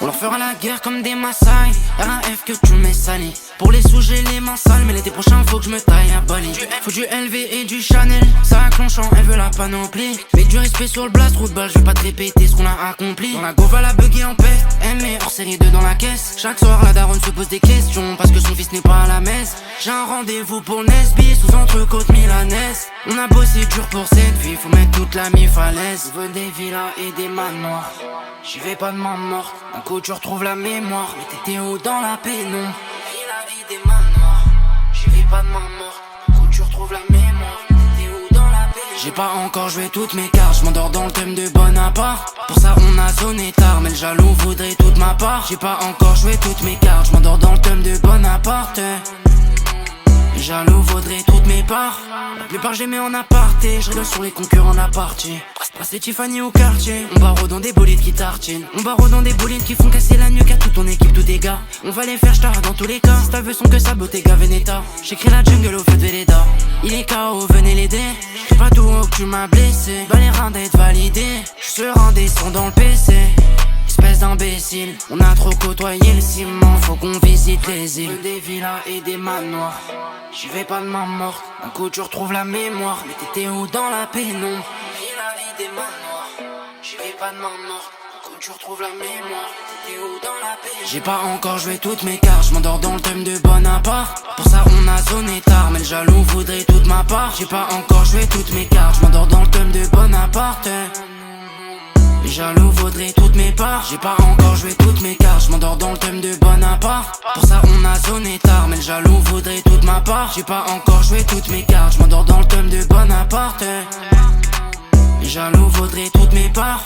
On leur fera la guerre comme des Maasai. RAF que tu mets sali. Pour les sous j'ai les mains sales, mais l'été prochain faut que je me taille à Bali. Faut du LV et du Chanel, ça acclenchant, elle veut la panoplie. Mais du respect sur le blast, route balle, je vais pas te répéter ce qu'on a accompli. Dans la gova la buggy en paix, aimé hors série 2 dans la caisse. Chaque soir la daronne se pose des questions, parce que son fils n'est pas à la messe. J'ai un rendez-vous pour Nesby, sous entrecôte milanaise. On a bossé dur pour cette vie, faut mettre toute la mi falaise. On veut des villas et des manoirs, j'y vais pas de main morte. D'un coup tu retrouves la mémoire, mais t'étais où dans la pénombre. Villa et des manoirs, j'y vais pas de main morte. D'un coup tu retrouves la mémoire, t'étais où dans la pénombre. J'ai pas encore joué toutes mes cartes, j'm'endors dans le thème de Bonaparte. Pour ça on a zoné tard, mais le jaloux voudrait toute ma part. J'ai pas encore joué toutes mes cartes, j'm'endors dans le thème de Bonaparte. Les jaloux vaudraient toutes mes parts. La plupart j'ai mis en aparté, je rigole sur les concurrents en aparté. Passer Tiffany au quartier, on barre dans des bolides qui tartinent. On barre dans des bolides qui font casser la nuque à toute ton équipe, tous des gars. On va les faire star dans tous les cas. Si t'as vu son que sa Bottega Veneta. J'écris la jungle au feu de Véleda. Il est KO, venez l'aider. J'cris pas tout haut que tu m'as blessé. Bah les reins d'être validés. J'suis serein descend dans le PC. Espèce d'imbécile, on a trop côtoyé le ciment, faut qu'on visite les îles. Des villas et des manoirs, j'y vais pas de main morte. D'un coup tu retrouves la mémoire, mais t'étais où dans la pénombre. Villas et des manoirs, j'y vais pas de main morte. D'un coup tu retrouves la mémoire, t'étais où dans la pénombre. J'ai pas encore joué toutes mes cartes, j'm'endors dans le thème de Bonaparte. Pour ça on a zoné tard, mais le jaloux voudrait toute ma part. J'ai pas encore joué toutes mes cartes, j'm'endors dans le thème de Bonaparte. Les jaloux vaudraient toutes mes parts. J'ai pas encore joué toutes mes cartes, j'm'endors dans le thème de Bonaparte. Pour ça on a zoné tard, mais le jaloux voudrait toute ma part. J'ai pas encore joué toutes mes cartes, j'm'endors dans le thème de Bonaparte. Les jaloux vaudraient toutes mes parts.